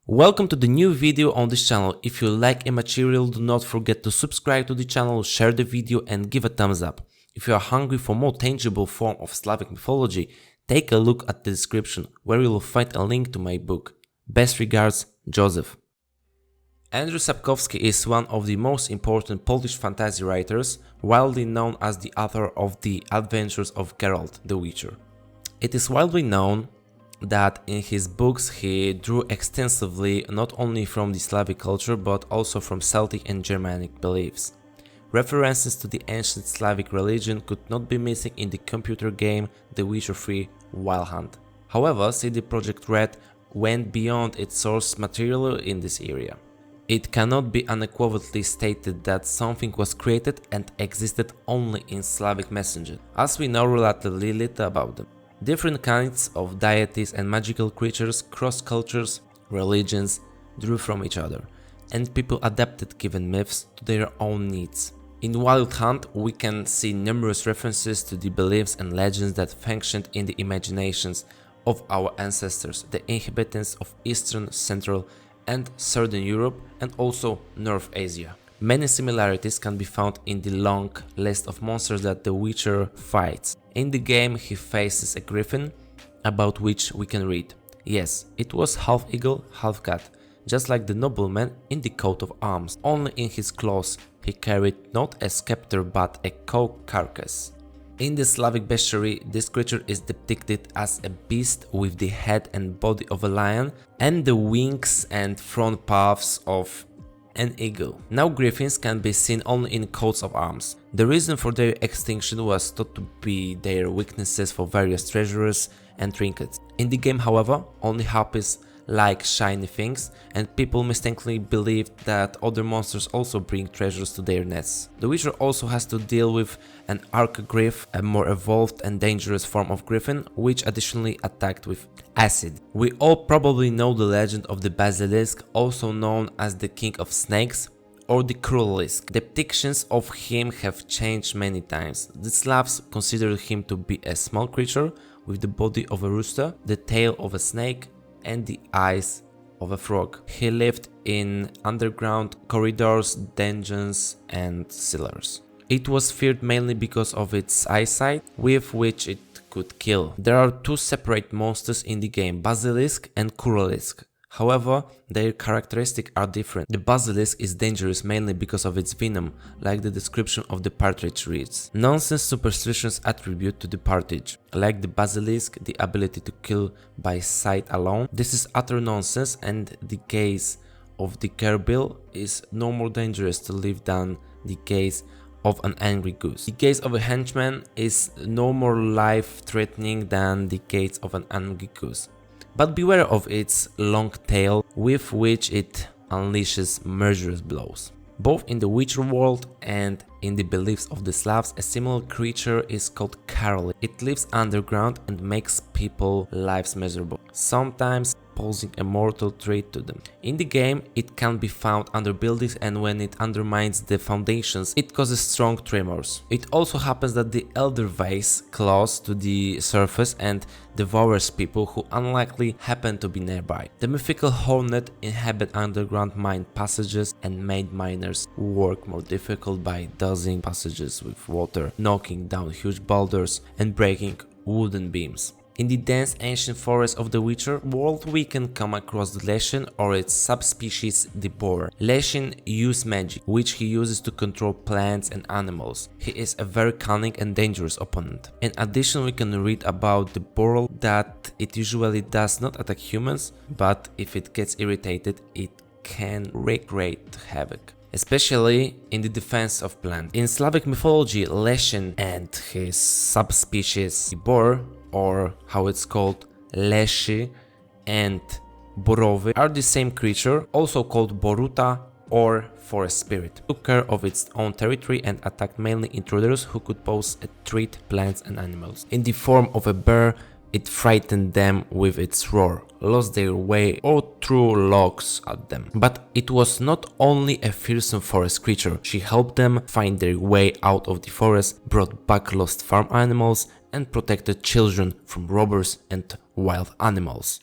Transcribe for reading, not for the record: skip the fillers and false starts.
Welcome to the new video on this channel. If you like a material, do not forget to subscribe to the channel, share the video and give a thumbs up. If you are hungry for more tangible form of Slavic mythology, take a look at the description where you will find a link to my book. Best regards, Joseph. Andrzej Sapkowski is one of the most important Polish fantasy writers, widely known as the author of The Adventures of Geralt the Witcher. It is widely known that in his books he drew extensively not only from the Slavic culture but also from Celtic and Germanic beliefs. References to the ancient Slavic religion could not be missing in the computer game The Witcher 3 Wild Hunt. However, CD Projekt Red went beyond its source material in this area. It cannot be unequivocally stated that something was created and existed only in Slavic mythology, as we know relatively little about them. Different kinds of deities and magical creatures, cross-cultures, religions drew from each other, and people adapted given myths to their own needs. In Wild Hunt, we can see numerous references to the beliefs and legends that functioned in the imaginations of our ancestors, the inhabitants of Eastern, Central, and Southern Europe, and also North Asia. Many similarities can be found in the long list of monsters that the Witcher fights. In the game he faces a griffin, about which we can read. Yes, it was half eagle, half cat, just like the nobleman in the coat of arms. Only in his claws he carried not a scepter but a cow carcass. In the Slavic bestiary, this creature is depicted as a beast with the head and body of a lion and the wings and front paws of an eagle. Now griffins can be seen only in coats of arms. The reason for their extinction was thought to be their weaknesses for various treasures and trinkets. In the game, however, only harpies like shiny things, and people mistakenly believed that other monsters also bring treasures to their nests. The Witcher also has to deal with an archgriff, a more evolved and dangerous form of griffin, which additionally attacked with acid. We all probably know the legend of the basilisk, also known as the king of snakes or the Cruelisk. Depictions of him have changed many times. The Slavs considered him to be a small creature with the body of a rooster, the tail of a snake, and the eyes of a frog. He lived in underground corridors, dungeons and cellars. It was feared mainly because of its eyesight, with which it could kill. There are two separate monsters in the game, Basilisk and Cruelisk. However, their characteristics are different. The basilisk is dangerous mainly because of its venom, like the description of the partridge reads. Nonsense superstitions attribute to the partridge. Like the basilisk, the ability to kill by sight alone. This is utter nonsense, and the gaze of the gerbil is no more dangerous to live than the gaze of an angry goose. The gaze of a henchman is no more life-threatening than the gaze of an angry goose. But beware of its long tail, with which it unleashes murderous blows. Both in the Witcher world and in the beliefs of the Slavs, a similar creature is called Karol. It lives underground and makes people's lives miserable, sometimes posing a mortal threat to them. In the game, it can be found under buildings, and when it undermines the foundations, it causes strong tremors. It also happens that the elder vase claws to the surface and devours people who unlikely happen to be nearby. The mythical hornet inhabit underground mine passages and made miners work more difficult by dosing passages with water, knocking down huge boulders and breaking wooden beams. In the dense ancient forests of the Witcher world, we can come across the Leshin or its subspecies the boar. Leshin uses magic, which he uses to control plants and animals. He is a very cunning and dangerous opponent. In addition, we can read about the boar that it usually does not attack humans, but if it gets irritated, it can wreak great havoc, especially in the defense of plants. In Slavic mythology, Leshin and his subspecies the boar, or how it's called Leshi and Borowy, are the same creature, also called Boruta or forest spirit. It took care of its own territory and attacked mainly intruders who could pose a threat to plants and animals. In the form of a bear, it frightened them with its roar, lost their way or threw logs at them. But it was not only a fearsome forest creature. She helped them find their way out of the forest, brought back lost farm animals and protected children from robbers and wild animals.